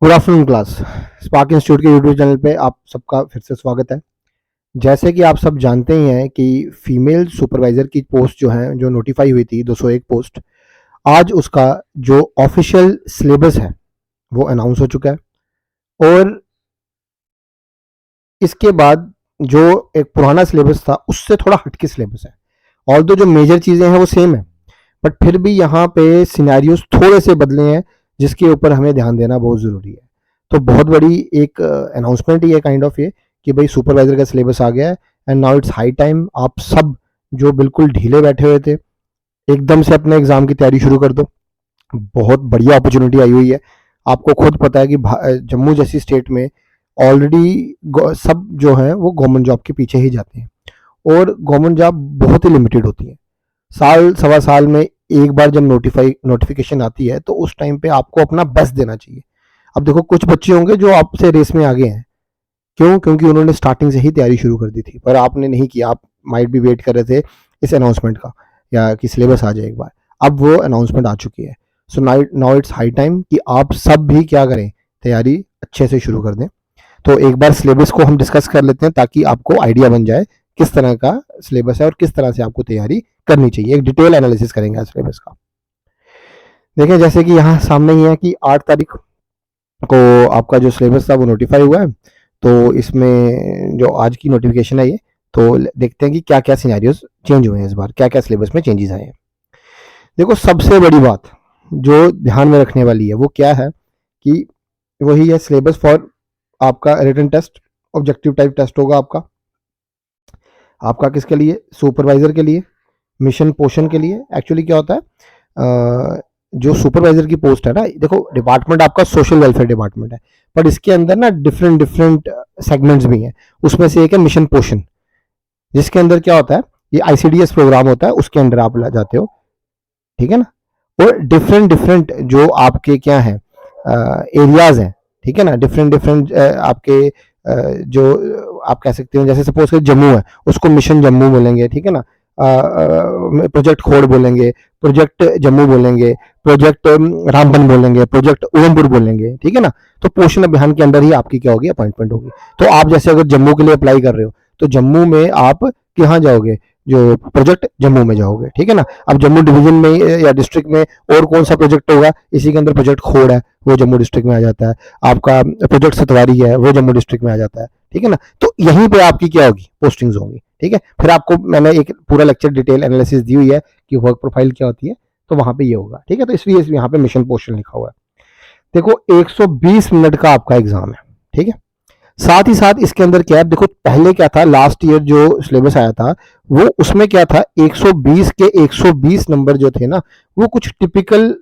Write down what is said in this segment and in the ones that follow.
Good afternoon class. Spark institute के YouTube channel पे आप सबका फिर से स्वागत है। जैसे कि आप सब जानते ही हैं कि फीमेल सुपरवाइज़र की पोस्ट जो है, जो नोटिफाई हुई थी 201 पोस्ट, आज उसका जो ऑफिशियल सिलेबस है वो अनाउंस हो चुका है। और इसके बाद जो एक पुराना सिलेबस था उससे थोड़ा हटके सिलेबस है। ऑल्दो जो मेजर चीज़ें हैं वो सेम है, बट फिर भी यहाँ पे सिनेरियोज थोड़े से बदले हैं जिसके ऊपर हमें ध्यान देना बहुत ज़रूरी है। तो बहुत बड़ी एक अनाउंसमेंट ही है काइंड ऑफ ये कि भाई सुपरवाइजर का सिलेबस आ गया है and now it's high time आप सब जो बिल्कुल ढीले बैठे हुए थे एकदम से अपने एग्जाम की तैयारी शुरू कर दो। बहुत बढ़िया अपॉर्चुनिटी आई हुई है। आपको खुद पता है कि जम्मू जैसी स्टेट में ऑलरेडी सब जो है वो गवर्नमेंट जॉब के पीछे ही जाते हैं और गवर्नमेंट जॉब बहुत ही लिमिटेड होती है। साल सवा साल में एक बार जब नोटिफिकेशन आती है तो उस टाइम पे आपको अपना बेस्ट देना चाहिए। अब देखो कुछ बच्चे होंगे जो आपसे रेस में आगे हैं, क्यों? क्योंकि उन्होंने स्टार्टिंग से ही तैयारी शुरू कर दी थी, पर आपने नहीं किया। आप माइट भी वेट कर रहे थे इस अनाउंसमेंट का या कि सिलेबस आ जाए एक बार। अब वो अनाउंसमेंट आ चुकी है। So now it's high time कि आप सब भी क्या करें, तैयारी अच्छे से शुरू कर दें। तो एक बार सिलेबस को हम डिस्कस कर लेते हैं ताकि आपको आइडिया बन जाए किस तरह का सिलेबस है और किस तरह से आपको तैयारी करनी चाहिए। एक डिटेल एनालिसिस करेंगे सिलेबस का। देखें जैसे कि यहाँ सामने ही है कि 8 तारीख को आपका जो सिलेबस था वो नोटिफाई हुआ है। तो इसमें जो आज की नोटिफिकेशन है ये, तो देखते हैं कि क्या क्या सिनेरियोज चेंज हुए हैं इस बार, क्या क्या सिलेबस में चेंजेस आए हैं। देखो सबसे बड़ी बात जो ध्यान में रखने वाली है वो क्या है कि वही है सिलेबस फॉर आपका written test, objective type test होगा आपका किसके लिए? सुपरवाइजर के लिए, मिशन पोषण के लिए। एक्चुअली क्या होता है, जो सुपरवाइजर की पोस्ट है ना, देखो डिपार्टमेंट आपका सोशल वेलफेयर डिपार्टमेंट है, पर इसके अंदर ना डिफरेंट डिफरेंट सेगमेंट्स भी हैं। उसमें से एक है मिशन पोषण, जिसके अंदर क्या होता है, ये आईसीडीएस प्रोग्राम होता है, उसके अंदर आप जाते हो, ठीक है ना। और डिफरेंट डिफरेंट जो आपके क्या है एरियाज हैं, ठीक है ना, डिफरेंट डिफरेंट आपके जो आप कह सकते हो, जैसे सपोज कर जम्मू है उसको मिशन जम्मू बोलेंगे, ठीक है ना। प्रोजेक्ट खोड़ बोलेंगे, प्रोजेक्ट जम्मू बोलेंगे, प्रोजेक्ट रामबन बोलेंगे, प्रोजेक्ट उधमपुर बोलेंगे, ठीक है ना। तो पोषण अभियान के अंदर ही आपकी क्या होगी, अपॉइंटमेंट होगी। तो आप जैसे अगर जम्मू के लिए अप्लाई कर रहे हो तो जम्मू में आप कहाँ जाओगे, जो प्रोजेक्ट जम्मू में जाओगे, ठीक है ना। अब जम्मू डिवीजन में या डिस्ट्रिक्ट में और कौन सा प्रोजेक्ट होगा, इसी के अंदर प्रोजेक्ट खोड़ है वो जम्मू डिस्ट्रिक्ट में आ जाता है, आपका प्रोजेक्ट सतवारी है वो जम्मू डिस्ट्रिक्ट में आ जाता है, ठीक है ना। तो यहीं पे आपकी क्या होगी, पोस्टिंग्स होंगी, ठीक है। फिर आपको मैंने एक पूरा लेक्चर डिटेल एनालिसिस दी हुई है कि वर्क प्रोफाइल क्या होती है, तो वहां पे ये होगा, ठीक है। तो इसलिए यहाँ पे मिशन पोस्टल लिखा हुआ है। देखो 120 मिनट का आपका एग्जाम है, ठीक है। साथ ही साथ इसके अंदर क्या है, देखो पहले क्या था, लास्ट ईयर जो सिलेबस आया था वो उसमें क्या था, 120 के 120 नंबर जो थे ना, वो कुछ टिपिकल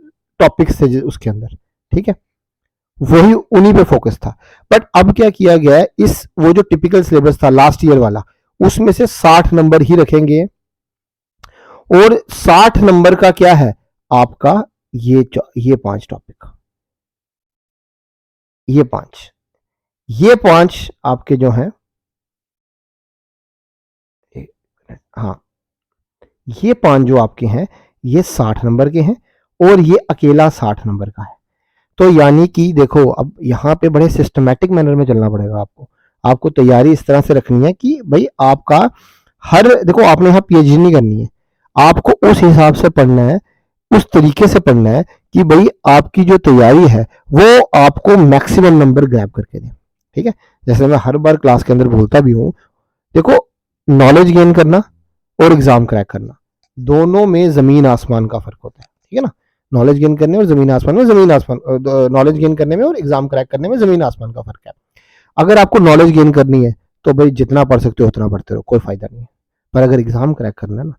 टॉपिक्स थे उसके अंदर, ठीक है, वही उन्हीं पे फोकस था। बट अब क्या किया गया है, इस वो जो टिपिकल सिलेबस था लास्ट ईयर वाला, उसमें से 60 नंबर ही रखेंगे। और 60 नंबर का क्या है आपका, ये 5 टॉपिक, ये पांच आपके जो हैं, हाँ, ये 5 जो आपके हैं ये 60 नंबर के हैं और ये अकेला 60 नंबर का है। तो यानी कि देखो अब यहाँ पे बड़े सिस्टमैटिक मैनर में चलना पड़ेगा आपको तैयारी इस तरह से रखनी है कि भाई आपका देखो आपने यहाँ पीएचडी नहीं करनी है, आपको उस हिसाब से पढ़ना है, उस तरीके से पढ़ना है कि भाई आपकी जो तैयारी है वो आपको मैक्सिमम नंबर ग्रैब करके दे, ठीक है। जैसे मैं हर बार क्लास के अंदर बोलता भी हूँ, देखो नॉलेज गेन करना और एग्जाम क्रैक करना दोनों में जमीन आसमान का फर्क होता है, ठीक है ना। नॉलेज गेन करने और जमीन आसमान में नॉलेज गेन करने में और एग्जाम क्रैक करने में जमीन आसमान का फर्क है। अगर आपको नॉलेज गेन करनी है तो भाई जितना पढ़ सकते हो उतना पढ़ते रहो, कोई फायदा नहीं है। पर अगर एग्जाम क्रैक करना है ना,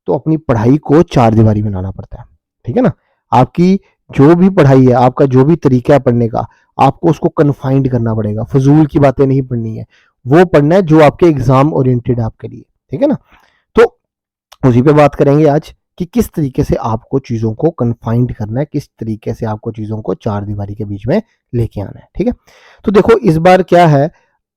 तो अपनी पढ़ाई को 4 दीवारी में लाना पड़ता है, ठीक है ना। आपकी जो भी पढ़ाई है, आपका जो भी तरीका है पढ़ने का, आपको उसको कन्फाइंड करना पड़ेगा। फजूल की बातें नहीं पढ़नी है, वो पढ़ना है जो आपके एग्जाम ओरिएंटेड है आपके लिए, ठीक है ना। तो उसी पे बात करेंगे आज कि किस तरीके से आपको चीज़ों को कन्फाइंड करना है, किस तरीके से आपको चीज़ों को 4 दीवारी के बीच में लेके आना है, ठीक है। तो देखो इस बार क्या है,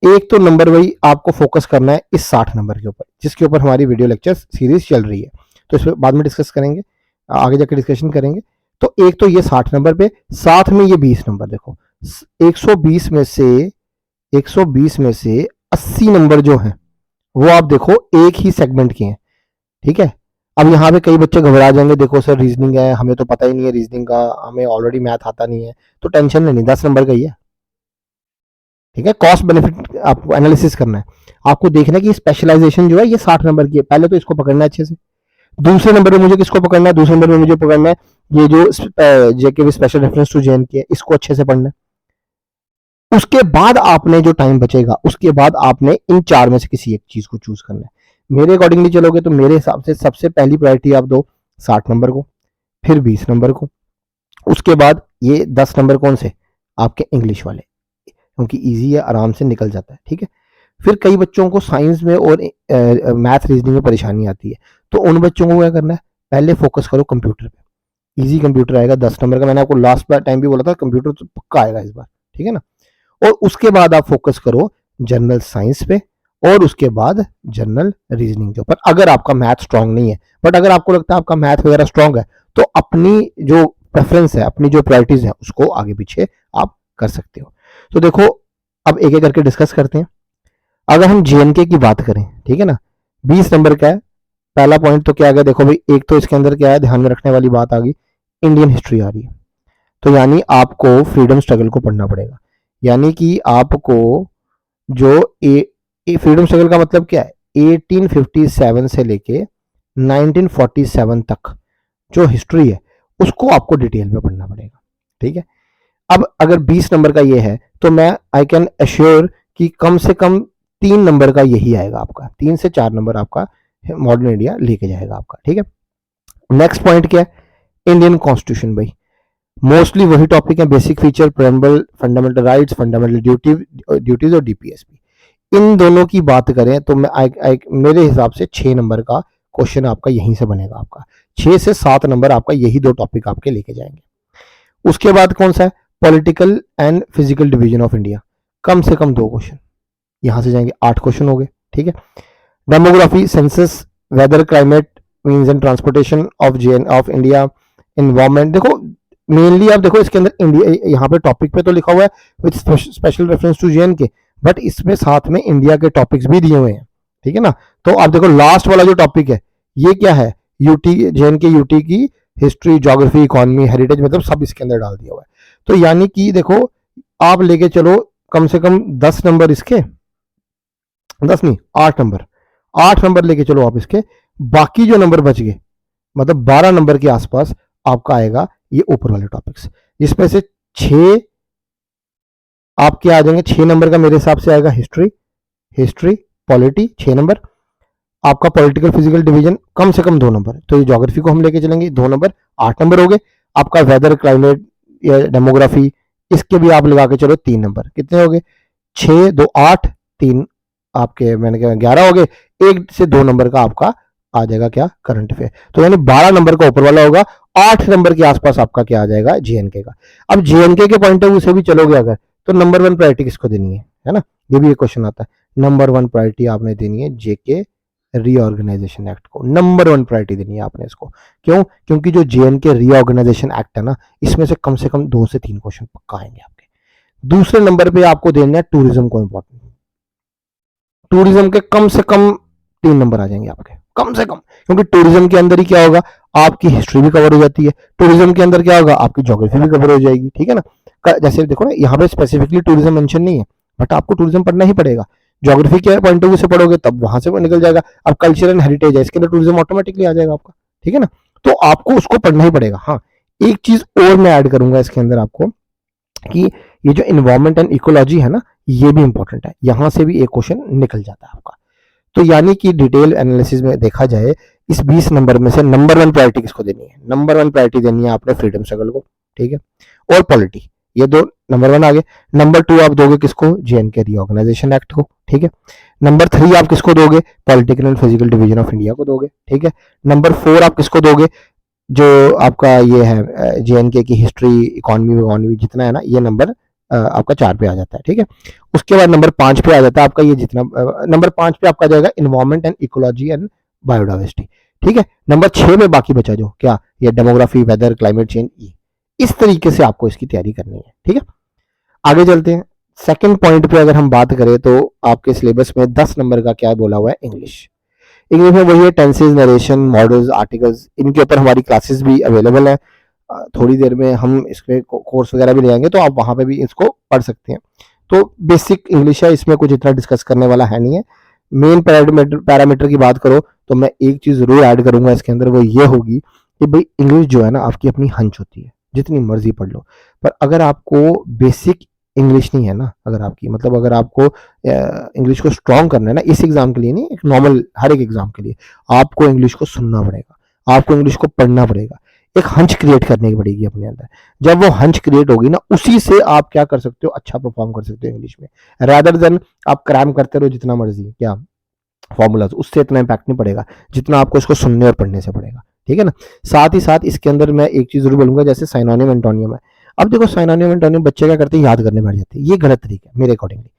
एक तो नंबर वही आपको फोकस करना है इस 60 नंबर के ऊपर, जिसके ऊपर हमारी वीडियो लेक्चर सीरीज चल रही है। तो इस पर बाद में डिस्कस करेंगे, आगे जाकर डिस्कशन करेंगे। तो एक तो ये 60 नंबर पे, साथ में ये 20 नंबर, देखो 120 में से 120 में से 80 नंबर जो हैं वो आप देखो एक ही सेगमेंट के हैं, ठीक है। अब यहाँ पे कई बच्चे घबरा जाएंगे, देखो सर रीजनिंग है, हमें तो पता ही नहीं है रीजनिंग का, हमें ऑलरेडी मैथ आता नहीं है, तो टेंशन लेनी, 10 नंबर का ही है, ठीक है। कॉस्ट बेनिफिट आपको एनालिसिस करना है, आपको देखना है कि स्पेशलाइजेशन जो है ये 60 नंबर की है, पहले तो इसको पकड़ना है अच्छे से। दूसरे नंबर पे मुझे किसको पकड़ना है, दूसरे नंबर पे मुझे पकड़ना है ये जो जेके स्पेशल रेफरेंस टू जेएन के, इसको अच्छे से पढ़ना है। उसके बाद आपने जो टाइम बचेगा उसके बाद आपने इन चार में से किसी एक चीज को चूज करना है। मेरे अकॉर्डिंगली चलोगे तो मेरे हिसाब से सबसे पहली प्रायोरिटी आप दो 60 नंबर को, फिर 20 नंबर को, उसके बाद ये 10 नंबर कौन से, आपके इंग्लिश वाले, क्योंकि इजी है, आराम से निकल जाता है, ठीक है। फिर कई बच्चों को साइंस में और मैथ रीजनिंग में परेशानी आती है, तो उन बच्चों को क्या करना है, पहले फोकस करो कंप्यूटर पे, इजी कंप्यूटर आएगा 10 नंबर का, मैंने आपको लास्ट टाइम भी बोला था कंप्यूटर तो पक्का आएगा इस बार, ठीक है ना। और उसके बाद आप फोकस करो जनरल साइंस पे, और उसके बाद जनरल रीजनिंग के ऊपर, अगर आपका मैथ स्ट्रांग नहीं है। बट अगर आपको लगता है आपका मैथ वगैरह स्ट्रांग है तो अपनी जो प्रेफरेंस है, अपनी जो प्रायोरिटीज है, उसको आगे पीछे आप कर सकते हो। तो देखो अब एक एक करके डिस्कस करते हैं। अगर हम जेएनके की बात करें, ठीक है ना, 20 नंबर का है, पहला पॉइंट तो क्या आ गया, देखो भाई एक तो इसके अंदर क्या है, ध्यान में रखने वाली बात आ गई, इंडियन हिस्ट्री आ रही है, तो यानी आपको फ्रीडम स्ट्रगल को पढ़ना पड़ेगा। यानी कि आपको जो फ्रीडम स्ट्रगल का मतलब क्या है, 1857 से लेके 1947 तक जो हिस्ट्री है उसको आपको डिटेल में पढ़ना पड़ेगा, ठीक है। अब अगर 20 नंबर का ये है तो मैं आई कैन एश्योर कि कम से कम 3 नंबर का यही आएगा आपका, 3 से 4 नंबर आपका मॉडर्न इंडिया लेके जाएगा आपका, ठीक है। नेक्स्ट पॉइंट क्या है, इंडियन कॉन्स्टिट्यूशन, भाई मोस्टली वही टॉपिक है, basic feature, preamble, fundamental rights, fundamental duties और डीपीएसपी। इन दोनों की बात करें तो मेरे हिसाब से 6 नंबर का क्वेश्चन आपका यहीं से बनेगा, आपका 6 से 7 नंबर आपका यही दो टॉपिक आपके लेके जाएंगे। उसके बाद कौन सा है, political and physical division of India, कम से कम 2 क्वेश्चन यहां से जाएंगे, 8 क्वेश्चन हो गए, ठीक है। Demography, census, weather, climate, means and transportation of India, environment. देखो मेनली आप देखो इसके अंदर इंडिया, यहाँ पे टॉपिक पे तो लिखा हुआ है with special reference to JNK, but इसमें साथ में इंडिया के टॉपिक्स भी दिए हुए हैं, ठीक है ना। तो आप देखो लास्ट वाला जो टॉपिक है ये क्या है, यूटी, जेएनके यूटी की हिस्ट्री, ज्योग्राफी, इकोनॉमी, हेरिटेज, मतलब सब इसके अंदर डाल दिया हुआ है। तो यानी कि देखो आप लेके चलो कम से कम 10 नंबर इसके, 10 नहीं 8 नंबर, 8 नंबर लेके चलो आप इसके, बाकी जो नंबर बच गए मतलब 12 नंबर के आसपास आपका आएगा ये ऊपर वाले टॉपिक्स, जिसमें से 6 आपके आ जाएंगे। 6 नंबर का मेरे हिसाब से आएगा हिस्ट्री पॉलिटी 6 नंबर, आपका पॉलिटिकल फिजिकल डिवीजन कम से कम 2 नंबर, तो ये ज्योग्राफी को हम लेके चलेंगे 2 नंबर, 8 नंबर हो गए। आपका वेदर, क्लाइमेट या डेमोग्राफी, इसके भी आप लगा के चलो 3 नंबर, कितने हो गए, 6 2 8 3 आपके, मैंने कहा 11 हो गए। 1 से 2 नंबर का आपका आ जाएगा क्या, करंट अफेयर, तो यानी 12 नंबर का ऊपर वाला होगा, 8 नंबर के आसपास आपका क्या आ जाएगा, जेएनके का। अब जेएनके के पॉइंट ऑफ व्यू से भी चलोगे अगर, तो नंबर 1 प्रायोरिटी किसको देनी है ना, ये भी एक क्वेश्चन आता है। नंबर 1 प्रायोरिटी आपने देनी है जेके रीऑर्गेनाइजेशन एक्ट को, नंबर 1 प्रायोरिटी देनी है आपने इसको। क्यों, क्योंकि जो जेएनके रीऑर्गेनाइजेशन एक्ट है ना, इसमें से कम 2 से 3 क्वेश्चन पक्का आएंगे आपके। दूसरे नंबर पे आपको देना है टूरिज्म को इंपॉर्टेंट, टूरिज्म के कम से कम 3 नंबर आ जाएंगे आपके, कम से कम, क्योंकि टूरिज्म के अंदर ही क्या होगा, आपकी हिस्ट्री भी कवर हो जाती है, टूरिज्म के अंदर क्या होगा, आपकी ज्योग्राफी भी कवर हो जाएगी, ठीक है ना। जैसे देखो ना यहाँ पे स्पेसिफिकली टूरिज्म मेंशन नहीं है, बट आपको टूरिज्म पढ़ना ही पड़ेगा, ज्योग्राफी के पॉइंट ऑफ व्यू से पढ़ोगे तब वहां से वो निकल जाएगा। अब कल्चर एंड हेरिटेज है, इसके अंदर टूरिज्म ऑटोमेटिकली आ जाएगा आपका, ठीक है ना, तो आपको उसको पढ़ना ही पड़ेगा। हाँ एक चीज और मैं ऐड करूंगा इसके अंदर आपको, कि ये जो इन्वायरमेंट एंड इकोलॉजी है ना, ये भी इंपॉर्टेंट है, यहां से भी एक क्वेश्चन निकल जाता है आपका। तो यानी कि डिटेल एनालिसिस में देखा जाए, इस 20 नंबर में से नंबर 1 प्रायोरिटी किसको देनी है, नंबर 1 प्रायोरिटी देनी है आपने फ्रीडम स्ट्रगल को, ठीक है, और पॉलिटी, ये दो नंबर 1 आगे। नंबर 2 आप दोगे किसको, जेएनके रीऑर्गेनाइजेशन एक्ट को, ठीक है। नंबर 3 आप किसको दोगे, political and physical division of India को दोगे, ठीक है। नंबर 4 आप किसको दोगे, जो आपका ये है जेएनके की हिस्ट्री, इकोनॉमी जितना है ना, ये नंबर आपका 4 पे आ जाता है, ठीक है। उसके बाद नंबर 5 पे आ जाता है आपका ये जितना, नंबर 5 पे आपका जाएगा environment and ecology and biodiversity, ठीक है। नंबर 6 में बाकी बचा जो क्या, ये डेमोग्राफी, वेदर, क्लाइमेट चेंज, इस तरीके से आपको इसकी तैयारी करनी है, ठीक है। आगे चलते हैं। सेकंड पॉइंट पे अगर हम बात करें तो आपके सिलेबस में 10 नंबर का क्या बोला हुआ है, इंग्लिश। इंग्लिश में वही है, टेंसेज, नरेशन, मॉडल्स, आर्टिकल्स, इनके ऊपर हमारी क्लासेस भी अवेलेबल है। थोड़ी देर में हम इसमें कोर्स वगैरह भी ले आएंगे, तो आप वहां पे भी इसको पढ़ सकते हैं। तो बेसिक इंग्लिश है, इसमें कुछ इतना डिस्कस करने वाला है नहीं है। मेन पैरामीटर की बात करो तो मैं एक चीज जरूर ऐड करूंगा इसके अंदर, वो ये होगी कि भाई इंग्लिश जो है ना आपकी अपनी हंच होती है, जितनी मर्जी पढ़ लो, पर अगर आपको बेसिक इंग्लिश नहीं है ना, अगर आपकी मतलब अगर आपको इंग्लिश को स्ट्रॉन्ग करना है ना, इस एग्जाम के लिए नहीं, एक नॉर्मल हर एक एग्जाम के लिए, आपको इंग्लिश को सुनना पड़ेगा, आपको इंग्लिश को पढ़ना पड़ेगा, एक हंच क्रिएट करने की पड़ेगी अपने अंदर। जब वो हंच क्रिएट होगी ना, उसी से आप क्या कर सकते हो, अच्छा परफॉर्म कर सकते हो इंग्लिश में, रादर देन आप क्रैम करते रहो जितना मर्जी क्या फॉर्मूलाज, उससे इतना इम्पैक्ट नहीं पड़ेगा जितना आपको इसको सुनने और पढ़ने से पड़ेगा। ठीक है ना। साथ ही साथ इसके अंदर मैं एक चीज जरूर बोलूंगा, जैसे साइनोनिम एंटोनियम है। अब देखो साइनोनियम एंटोनियम बच्चे क्या करते हैं, याद करने बैठ जाते हैं, ये गलत तरीका है मेरे अकॉर्डिंगली।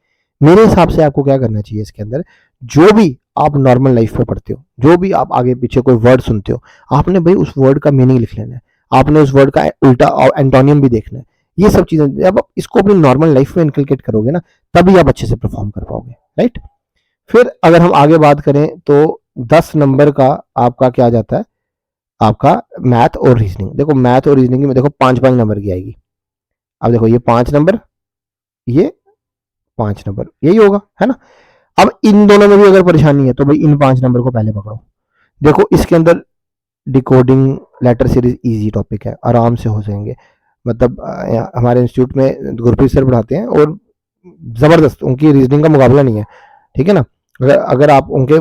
मेरे हिसाब से आपको क्या करना चाहिए इसके अंदर, जो भी आप नॉर्मल लाइफ में पढ़ते हो, जो भी आप आगे पीछे कोई वर्ड सुनते हो, आपने भाई उस वर्ड का मीनिंग लिख लेना है, आपने उस वर्ड का उल्टा एंटोनियम भी देखना है। ये सब चीजें जब आप इसको अपनी नॉर्मल लाइफ में इनकलकेट करोगे ना, तभी आप अच्छे से परफॉर्म कर पाओगे, राइट। फिर अगर हम आगे बात करें तो 10 नंबर का आपका क्या आ जाता है, आपका मैथ और रीजनिंग। देखो मैथ और रीजनिंग में देखो 5-5 नंबर की आएगी। अब देखो ये 5 नंबर, ये 5 नंबर, यही होगा, है ना। अब इन दोनों में भी अगर परेशानी है तो भाई इन 5 नंबर को पहले पकड़ो। देखो इसके अंदर decoding letter series easy topic है, आराम से हो जाएंगे। मतलब हमारे इंस्टीट्यूट में गुरप्रीत सर पढ़ाते हैं और जबरदस्त, उनकी रीजनिंग का मुकाबला नहीं है। ठीक है ना। अगर आप उनके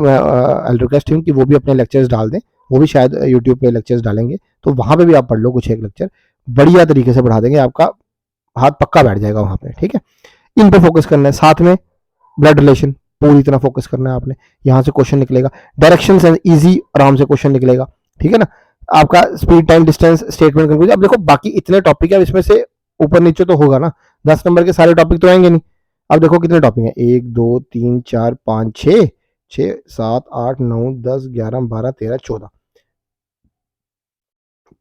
रिक्वेस्ट हूँ कि वो भी अपने लेक्चर्स डाल दें, वो भी शायद यूट्यूब पे लेक्चर्स डालेंगे, तो वहां पे भी आप पढ़ लो कुछ एक लेक्चर, बढ़िया तरीके से पढ़ा देंगे, आपका हाथ पक्का बैठ जाएगा वहां पे। ठीक है, इन पे फोकस करना है। साथ में ब्लड रिलेशन पूरी तरह फोकस करना है आपने, यहाँ से क्वेश्चन निकलेगा। डायरेक्शन सेंस इजी, आराम से क्वेश्चन निकलेगा। ठीक है ना। आपका speed, time, distance, statement, conclusion. अब देखो बाकी इतने टॉपिक है, इसमें से ऊपर नीचे तो होगा ना, 10 नंबर के सारे टॉपिक तो आएंगे नहीं। अब देखो कितने टॉपिक हैं, 1 2 3 4 5 6 6 7 8 9 10 11 12 13 14,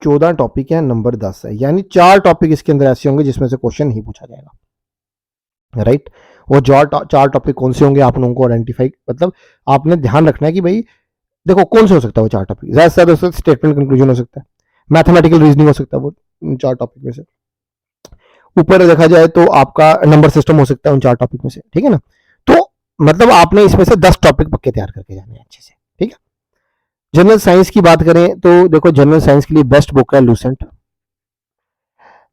14 टॉपिक है, नंबर 10 है, यानी 4 टॉपिक इसके अंदर ऐसे होंगे जिसमें से क्वेश्चन नहीं पूछा जाएगा, राइट। वो 4 टॉपिक कौन से होंगे, आप लोगों को आइडेंटिफाई, मतलब आपने ध्यान रखना है कि भाई देखो कौन से हो सकता है वो 4 टॉपिक, ज्यादा से ज्यादा हो सकता है स्टेटमेंट कंक्लूजन हो सकता है, मैथमेटिकल रीजनिंग हो सकता है, वो 4 टॉपिक में से। ऊपर देखा जाए तो आपका नंबर सिस्टम हो सकता है उन 4 टॉपिक में से। ठीक है ना। तो मतलब आपने इसमें से 10 टॉपिक पक्के तैयार करके जाने हैं अच्छे से। ठीक है। जनरल साइंस की बात करें तो देखो जनरल साइंस के लिए बेस्ट बुक है लूसेंट।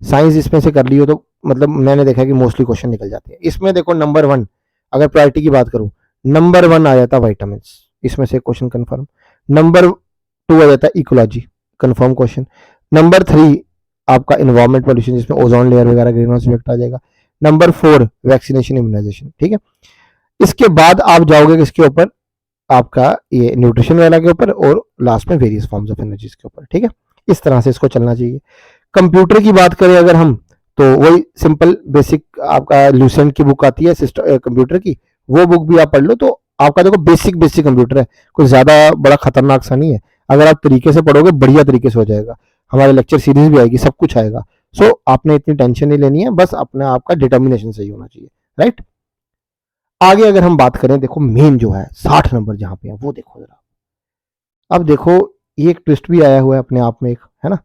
साइंस इसमें से कर ली हो तो मतलब मैंने देखा कि मोस्टली क्वेश्चन निकल जाते हैं इसमें। देखो नंबर 1, अगर प्रायोरिटी की बात करूं, नंबर 1 आ जाता है वाइटामिन, इसमें से क्वेश्चन कंफर्म। नंबर 2 आ जाता है इकोलॉजी, कंफर्म क्वेश्चन। नंबर 3 आपका इन्वायरमेंट पॉल्यूशन, जिसमें ओजोन लेयर वगैरह ग्रीन हाउस इफेक्ट आ जाएगा। Number 4 vaccination immunisation. ठीक है। इसके बाद आप जाओगे किसके ऊपर, आपका ये न्यूट्रिशन वाला के ऊपर, और लास्ट में वेरियस फॉर्म्स ऑफ एनर्जीज के ऊपर। ठीक है। इस तरह से इसको चलना चाहिए। कंप्यूटर की बात करें अगर हम, तो वही सिंपल बेसिक आपका लूसेंट की बुक आती है कंप्यूटर की, वो बुक भी आप पढ़ लो, तो आपका देखो बेसिक बेसिक कंप्यूटर है, कोई ज्यादा बड़ा खतरनाक सा नहीं है। अगर आप तरीके से पढ़ोगे बढ़िया तरीके से हो जाएगा। हमारे लेक्चर सीरीज भी आएगी, सब कुछ आएगा। सो आपने इतनी टेंशन नहीं लेनी है, बस अपना आपका डिटर्मिनेशन सही होना चाहिए, राइट। आगे अगर हम बात करें, देखो मेन जो है 60 नंबर जहां पे है वो देखो जरा। अब देखो ये एक ट्विस्ट भी आया हुआ है अपने आप में एक, है ना,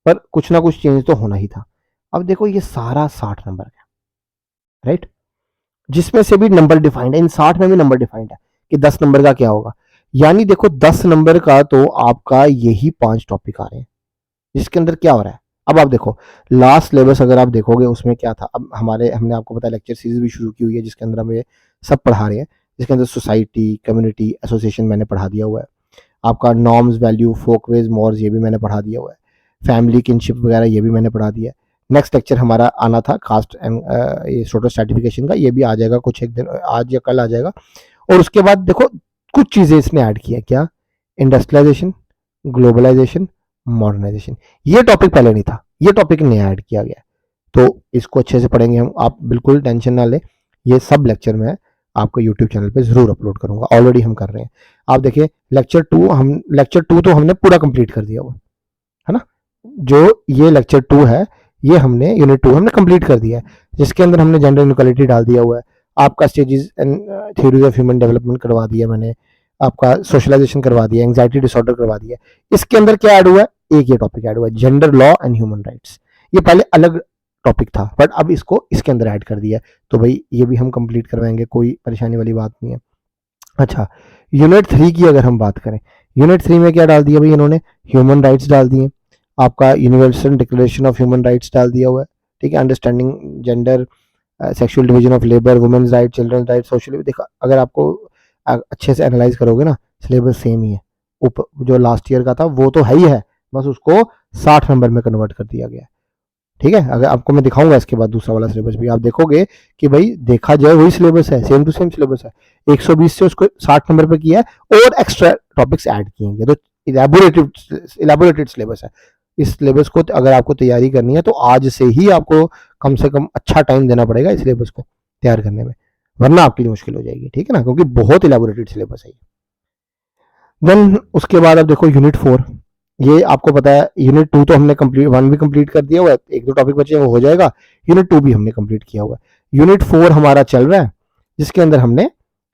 पर कुछ ना कुछ चेंज तो होना ही था। अब देखो ये सारा 60 नंबर का, राइट, जिसमें से भी नंबर डिफाइंड है, इन 60 में भी नंबर डिफाइंड है कि 10 नंबर का क्या होगा। यानी देखो 10 नंबर का तो आपका यही 5 टॉपिक आ रहे हैं, जिसके अंदर क्या हो रहा है। अब आप देखो लास्ट सिलेबस अगर आप देखोगे उसमें क्या था। अब हमने आपको पता लेक्चर सीरीज भी शुरू की हुई है, जिसके अंदर हम ये सब पढ़ा रहे हैं, जिसके अंदर सोसाइटी, कम्युनिटी, एसोसिएशन मैंने पढ़ा दिया हुआ है। आपका नॉर्म्स, वैल्यू, फोकवेज, मॉर्स ये भी मैंने पढ़ा दिया हुआ है। फैमिली, किनशिप वगैरह ये भी मैंने पढ़ा दिया है। नेक्स्ट लेक्चर हमारा आना था कास्ट एंड ये सोटो सर्टिफिकेशन का, ये भी आ जाएगा कुछ एक दिन, आज या कल आ जाएगा। और उसके बाद देखो कुछ चीज़ें इसने ऐड किया, क्या, इंडस्ट्रियलाइजेशन, ग्लोबलाइजेशन, मॉडर्नाइजेशन। ये टॉपिक पहले नहीं था, ये टॉपिक नया ऐड किया गया, तो इसको अच्छे से पढ़ेंगे हम। आप बिल्कुल टेंशन ना लें, ये सब लेक्चर मैं आपको यूट्यूब चैनल पे जरूर अपलोड करूंगा, ऑलरेडी हम कर रहे हैं। आप देखिए लेक्चर 2 तो हमने पूरा कंप्लीट कर दिया, वो है ना, जो ये लेक्चर 2 है, ये हमने यूनिट 2 हमने कंप्लीट कर दिया है। जिसके अंदर हमने जेंडर इनक्वालिटी डाल दिया हुआ है, आपका stages and theories of human development करवा दिया मैंने, आपका सोशलाइजेशन करवा दिया, एंग्जाइटी डिसऑर्डर करवा दिया। इसके अंदर क्या ऐड हुआ है, एक ये टॉपिक ऐड हुआ है, gender law and human rights. ये पहले अलग टॉपिक था बट अब इसको इसके अंदर ऐड कर दिया है, तो भाई ये भी हम कंप्लीट करवाएंगे, कोई परेशानी वाली बात नहीं है। अच्छा, यूनिट 3 की अगर हम बात करें, यूनिट 3 में क्या डाल दिया भाई इन्होंने, ह्यूमन राइट्स डाल दिए, आपका universal declaration of human rights डाल दिया हुआ है, ठीक है, understanding gender, sexual division of labour, women's right, children right, social. देखा, अगर आपको अच्छे से एनालाइज करोगे ना, सिलेबस सेम ही है, जो लास्ट ईयर का था वो तो है ही है, बस उसको 60 नंबर में कन्वर्ट कर दिया गया है, ठीक है। अगर आपको मैं दिखाऊंगा इसके बाद दूसरा वाला सिलेबस भी, आप देखोगे कि भाई देखा जाए वही सिलेबस है, सेम टू सेम सिलेबस है, 120 से उसको 60 नंबर पे किया है और एक्स्ट्रा टॉपिक्स ऐड किए हैं, तो इलेबोरेटेड सिलेबस है। इस सिलेबस को अगर आपको तैयारी करनी है तो आज से ही आपको कम से कम अच्छा टाइम देना पड़ेगा इस सिलेबस को तैयार करने में, वरना आपके लिए मुश्किल हो जाएगी, ठीक है ना, क्योंकि बहुत इलेबोरेटेड सिलेबस है। देन उसके बाद अब देखो यूनिट 4, ये आपको पता है, यूनिट 2 तो हमने कंप्लीट, 1 भी कंप्लीट कर दिया हुआ है, एक दो टॉपिक बचे हैं वो हो जाएगा, यूनिट 2 भी हमने कंप्लीट किया हुआ है। यूनिट 4 हमारा चल रहा है, जिसके अंदर हमने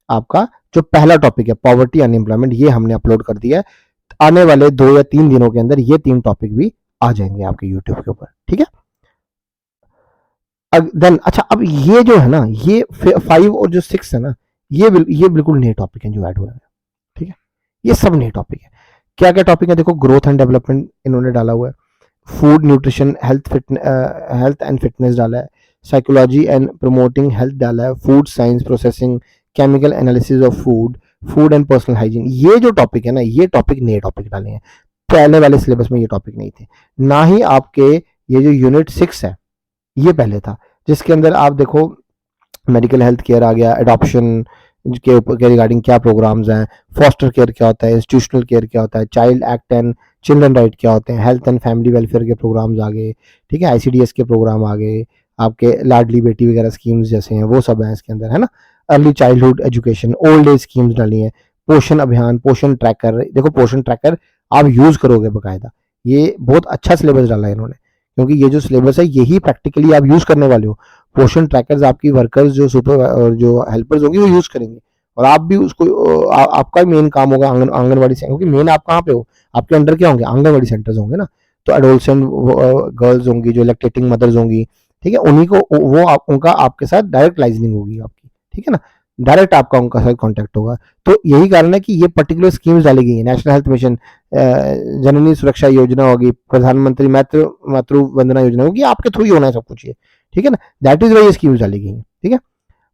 आपका जो पहला टॉपिक है पॉवर्टी अनएम्प्लॉयमेंट, ये हमने अपलोड कर दिया है। आने वाले 2 या 3 दिनों के अंदर ये 3 टॉपिक भी आ जाएंगे आपके यूट्यूब के ऊपर, ठीक है। देन अच्छा, अब ये जो है ना, ये 5 और जो 6 है ना, ये बिल्कुल नए टॉपिक हैं जो ऐड हुए हैं, ठीक है, ये सब नए टॉपिक है। क्या क्या टॉपिक है देखो, ग्रोथ एंड डेवलपमेंट इन्होंने डाला हुआ है, food nutrition health and fitness डाला है, साइकोलॉजी एंड प्रमोटिंग हेल्थ डाला है, food science processing, chemical analysis of food, food and personal hygiene. ये जो टॉपिक है ना, ये टॉपिक नए टॉपिक डाले हैं, पहले वाले सिलेबस में ये टॉपिक नहीं थे। ना ही आपके ये जो यूनिट 6 है ये पहले था, जिसके अंदर आप देखो मेडिकल हेल्थ केयर आ गया, एडॉप्शन के ऊपर के रिगार्डिंग क्या प्रोग्राम्स हैं, फॉस्टर केयर क्या होता है, इंस्टीट्यूशनल केयर क्या होता है, child act and children right क्या होते हैं, हेल्थ एंड फैमिली वेलफेयर के प्रोग्राम्स आ गए, ठीक है, आईसीडीएस के प्रोग्राम आ गए, आपके लाडली बेटी वगैरह स्कीम्स जैसे हैं वो सब हैं इसके अंदर, है ना, early childhood education, old age schemes डाली हैं, पोषण अभियान, पोषण ट्रैकर। देखो पोषण ट्रैकर आप यूज करोगे बकायदा, ये बहुत अच्छा सिलेबस डाला है इन्होंने, क्योंकि ये जो सिलेबस है यही प्रैक्टिकली आप यूज करने वाले हो। पोषण ट्रैकर्स आपकी वर्कर्स जो सुपर और जो हेल्पर्स होंगे वो यूज करेंगे, और आप भी उसको आपका मेन काम होगा आंगनवाड़ी से, क्योंकि मेन आप कहाँ पे हो, आपके अंडर क्या होंगे, आंगनवाड़ी सेंटर्स होंगे ना, तो एडोलसेंट गर्ल्स होंगी जो लैक्टेटिंग मदर्स होंगी, ठीक है, उन्हीं को उनका आपके साथ डायरेक्ट लाइजनिंग होगी आपकी, ठीक है ना, डायरेक्ट आपका उनका साथ कांटेक्ट होगा। तो यही कारण है कि ये पर्टिकुलर स्कीम्स डाली गई है, नेशनल हेल्थ मिशन, जननी सुरक्षा योजना होगी, प्रधानमंत्री मातृ वंदना योजना होगी, आपके थ्रू ही होना है सब कुछ ये, ठीक है ना, दैट इज वाई ये स्कीम्स डाली गई है, ठीक है।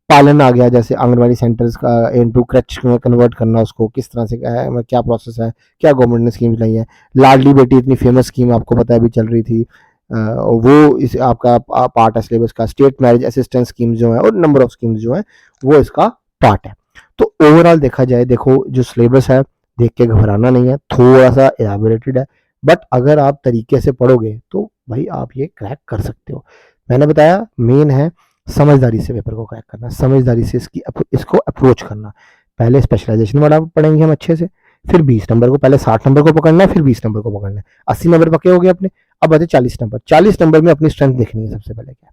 पालन आ गया, जैसे आंगनवाड़ी सेंटर्स का इनटू क्रच में कन्वर्ट करना, उसको किस तरह से क्या प्रोसेस है, क्या गवर्नमेंट ने स्कीम्स लाई है। लाडली बेटी इतनी फेमस स्कीम आपको पता है अभी चल रही थी, वो इस आपका पार्ट है सिलेबस का। स्टेट मैरिज असिस्टेंस स्कीम्स जो है और नंबर ऑफ स्कीम्स जो है वो इसका पार्ट है। तो ओवरऑल देखा जाए, देखो जो सिलेबस है देख के घबराना नहीं है, थोड़ा सा एलाबोरेटेड है, बट अगर आप तरीके से पढ़ोगे तो भाई आप ये क्रैक कर सकते हो। मैंने बताया मेन है समझदारी से पेपर को क्रैक करना, समझदारी से इसको अप्रोच करना। पहले स्पेशलाइजेशन वाला पढ़ेंगे हम अच्छे से, फिर 20 नंबर को, पहले 60 नंबर को पकड़ना है, फिर 20 नंबर को पकड़ना है, 80 नंबर पक्के हो गए अपने। अब बचे 40 नंबर, 40 नंबर में अपनी स्ट्रेंथ देखनी है सबसे पहले। क्या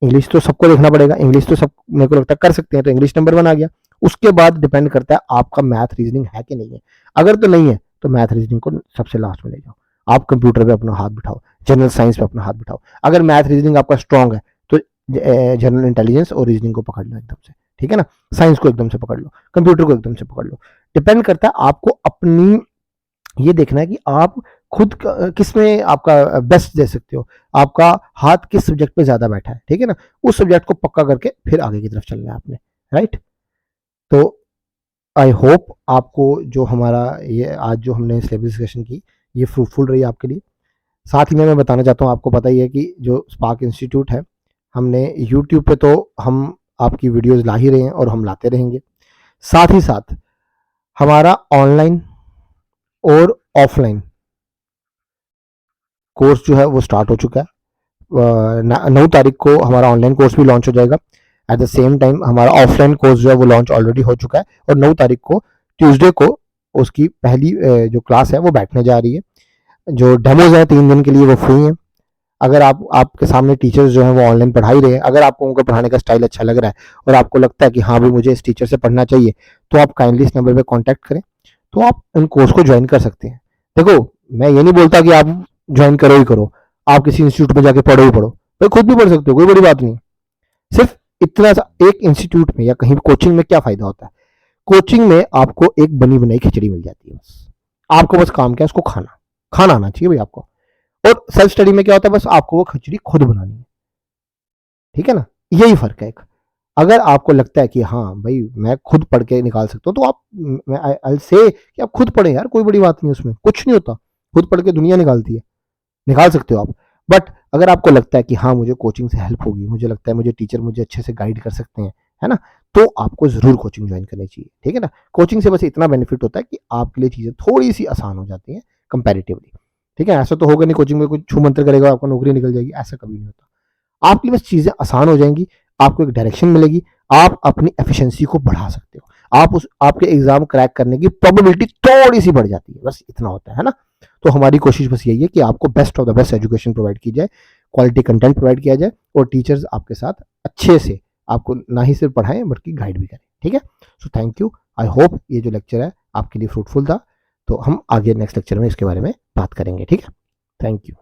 इंग्लिश तो सबको देखना पड़ेगा, इंग्लिश तो सब मेरे को लगता है कर सकते हैं, तो इंग्लिश नंबर 1 आ गया। उसके बाद डिपेंड करता है आपका मैथ रीजनिंग है कि नहीं है। अगर तो नहीं है तो मैथ रीजनिंग को सबसे लास्ट में ले जाओ, आप कंप्यूटर पे अपना हाथ बिठाओ, जनरल साइंस पे अपना हाथ बिठाओ। अगर मैथ रीजनिंग आपका स्ट्रांग है तो जनरल इंटेलिजेंस और रीजनिंग को पकड़ लो एकदम से, ठीक है ना, साइंस को एकदम से पकड़ लो, कंप्यूटर को एकदम से पकड़ लो। डिपेंड करता है आपको अपनी, ये देखना है कि आप खुद किस में आपका बेस्ट दे सकते हो, आपका हाथ किस सब्जेक्ट पे ज्यादा बैठा है, ठीक है ना, उस सब्जेक्ट को पक्का करके फिर आगे की तरफ चलना है आपने, राइट। तो आई होप आपको जो हमारा ये आज जो हमने सिलेबस डिस्कशन की ये फ्रूटफुल रही आपके लिए। साथ ही में मैं बताना चाहता हूँ, आपको पता ही है कि जो स्पार्क इंस्टीट्यूट है, हमने यूट्यूब पे तो हम आपकी वीडियोस ला ही रहे हैं और हम लाते रहेंगे, साथ ही साथ हमारा ऑनलाइन और ऑफलाइन कोर्स जो है वो स्टार्ट हो चुका है। 9 तारीख को हमारा ऑनलाइन कोर्स भी लॉन्च हो जाएगा। एट द सेम टाइम हमारा ऑफलाइन कोर्स जो है वो लॉन्च ऑलरेडी हो चुका है, और 9 तारीख को ट्यूसडे को उसकी पहली जो क्लास है वो बैठने जा रही है। जो डेमोज है 3 दिन के लिए वो फ्री हैं, अगर आप आपके सामने टीचर्स जो हैं वो ऑनलाइन पढ़ा ही रहे हैं, अगर आपको उनका पढ़ाने का स्टाइल अच्छा लग रहा है और आपको लगता है कि हाँ भाई मुझे इस टीचर से पढ़ना चाहिए, तो आप काइंडली इस नंबर पे कांटेक्ट करें, तो आप इन कोर्स को ज्वाइन कर सकते हैं। देखो, मैं ये नहीं बोलता कि आप ज्वाइन करो ही करो, आप किसी इंस्टीट्यूट में जाके पढ़ो ही पढ़ो, भाई खुद भी पढ़ सकते हो, कोई बड़ी बात नहीं। सिर्फ इतना सा एक इंस्टीट्यूट में या कहीं कोचिंग में क्या फायदा होता है, कोचिंग में आपको एक बनी बनाई खिचड़ी मिल जाती है, बस आपको बस काम क्या है उसको खाना, खाना आना चाहिए भाई आपको। और सेल्फ स्टडी में क्या होता है, बस आपको वो खिचड़ी खुद बनानी है, ठीक है ना, यही फर्क है एक। अगर आपको लगता है कि हाँ भाई मैं खुद पढ़ के निकाल सकता हूँ, तो आप आई से कि आप खुद पढ़ें यार, कोई बड़ी बात नहीं, उसमें कुछ नहीं होता, खुद पढ़ के दुनिया निकालती है, निकाल सकते हो आप। बट अगर आपको लगता है कि हाँ मुझे कोचिंग से हेल्प होगी, मुझे लगता है मुझे टीचर मुझे अच्छे से गाइड कर सकते हैं, है ना, तो आपको जरूर कोचिंग ज्वाइन करनी चाहिए, ठीक है ना। कोचिंग से बस इतना बेनिफिट होता है कि आपके लिए चीजें थोड़ी सी आसान हो जाती हैं कंपैरेटिवली, ठीक है। ऐसा तो होगा नहीं कोचिंग में कुछ छू मंत्र करेगा आपको नौकरी निकल जाएगी, ऐसा कभी नहीं होता। आपके लिए बस चीजें आसान हो जाएंगी, आपको एक डायरेक्शन मिलेगी, आप अपनी एफिशिएंसी को बढ़ा सकते हो, आप उस आपके एग्जाम क्रैक करने की प्रोबेबिलिटी थोड़ी सी बढ़ जाती है, बस इतना होता है ना। तो हमारी कोशिश बस यही है कि आपको best of the best education provide की जाए, क्वालिटी कंटेंट प्रोवाइड किया जाए, और टीचर्स आपके साथ अच्छे से आपको ना ही सिर्फ पढ़ाएं बल्कि गाइड भी करें, ठीक है। So thank you, I hope ये जो लेक्चर है आपके लिए फ्रूटफुल था। तो हम आगे नेक्स्ट लेक्चर में इसके बारे में बात करेंगे, ठीक है। Thank you.